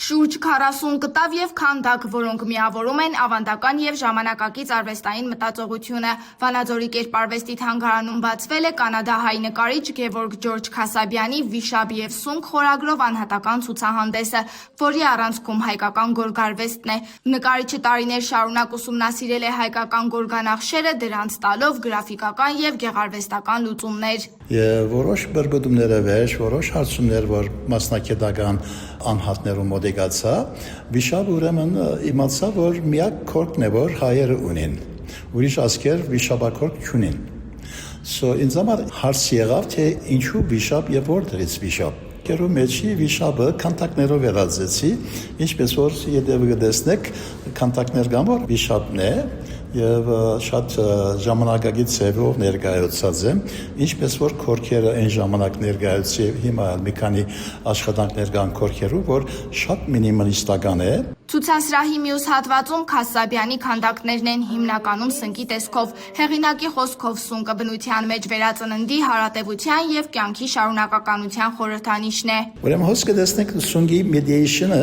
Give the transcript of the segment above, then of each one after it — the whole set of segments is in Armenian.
Շուրջ 40 կտավ և քանդակ, որոնք միավորում են ավանդական և ժամանակակից արվեստային մտածողությունը։ Վանաձորի կերպարվեստի թանգարանում բացվել է կանադահայ նկարիչ Գևորգ Ջորջ Քասաբյանի «Վիշապ և սունկ» խորագրով անհատական ցուցահանդեսը, որի առանցքում հայկական գորգարվեստն է։ Նկարիչը տարիներ շարունակ ուսումնասիրել է հայկական գորգանախշերը, դրանց տալով գրաֆիկական և գեղարվեստական լուծումներ։ Որոշ բրբդումներ վեր, որոշ հարցումներ, որ մասնակետական անհատներում մոդեգացա, վիշապ ուրեմն իմացա, որ միակ քորքն է, որ հայերը ունեն։ Ուրիշ ազգեր վիշապաքորք չունեն։ Ինձ համար հարց եղավ, թե ինչու վիշապ եւ որտեղից վիշապ։ Գերու մեջի վիշապը քանդակներով վերածեցի, ինչպես որ եթե կտեսնեք, քանդակներ կան, որ վիշապն է եւ շատ ժամանակակից ձևով ներկայացած է, ինչպես որ քորքերը այն ժամանակ ներկայացի հիմա մի քանի աշխատանքներ կան քորքերով, որ շատ մինիմալիստական է։ Ցուցասրահի մյուս հատվածում Քասաբյանի քանդակներն են հիմնականում սնկի տեսքով։ Հեղինակի խոսքով սունկը բնության մեջ վերածննդի, հարատևության եւ կյանքի շարունակականության խորհրդանիշն է։ Ուրեմն հոսքը տեսնենք սունկի մեդիեյշնը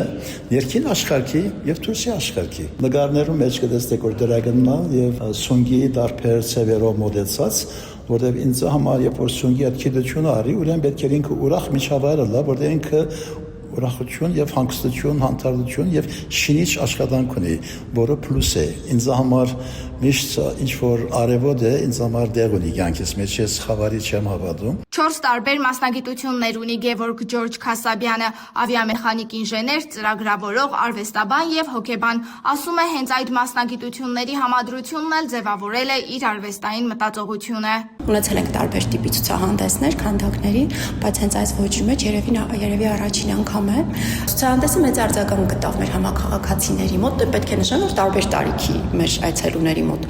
ներքին աշխարհի եւ դուրսի աշխարհի։ Նկարներում մեջ կտեսնեք որ դրագնալ եւ սունկի դարբեր ծևերով մոդեցած, որտեղ ինձ համար երբ որ սունկի ատքիդությունը արի, ուրեմն պետք է ինքը ուրախ միջավայրը լա, որտեղ ինքը ուրախություն եւ հանգստություն, հանդարտություն եւ շինիչ աշխատանք ունի, որը պլյուս է։ Ինձ համար միշտ ինչ որ արևոտ է, ինձ համար դեղ ունի կյանքիս մեջ, ես խավարի չեմ հավատում։ 4 տարբեր մասնագիտություններ ունի Գևորգ Ջորջ Քասաբյանը՝ ավիամեխանիկ ինժեներ, ծրագրավորող, արվեստաբան եւ հոգեբան։ Ասում է, հենց այդ մասնագիտությունների համադրությունն էլ ձևավորել է իր արվեստային մտածողությունը։ Ունեցել ենք տարբեր տիպի ցուցահանդեսներ, քանդակների, բայց հենց այս ոճի մեջ երևի առաջին անգամ է։ Ցուցահանդեսը մեծ արձագանք գտավ մեր համաքաղաքացիների մոտ, պետք է նշեմ, որ տարբեր տարիքի մեր այցելուների մոտ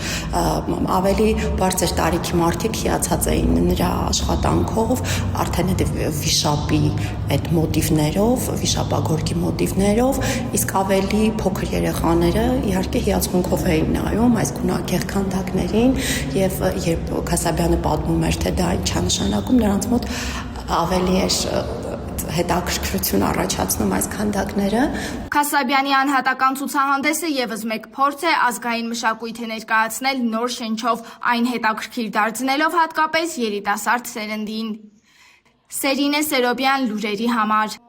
ավելի բարձր տարիքի մարդիկ հիացած էին նրա աշխատանքով, արդեն այդ վիշապի այդ մոտիվներով, վիշապագորգի մոտիվներով, իսկ ավելի փոքր երեխաները իհարկե հիացմունքով էին նայում այս գունագեղ քանդակներին եւ երբ Քասաբյանը պատմում էր, թե դա ինչ է նշանակում, նրանց մոտ ավելի էր հետաքրքրություն առաջացնում այս քանդակները։ Քասաբյանի անհատական ցուցահանդեսը եւս մեկ փորձ է ազգային մշակույթը ներկայացնել նոր շնչով, այն հետաքրքիր դարձնելով հատկապես երիտասարդ սերնդին։ Սերինե Սերոբյան, լուրերի համար։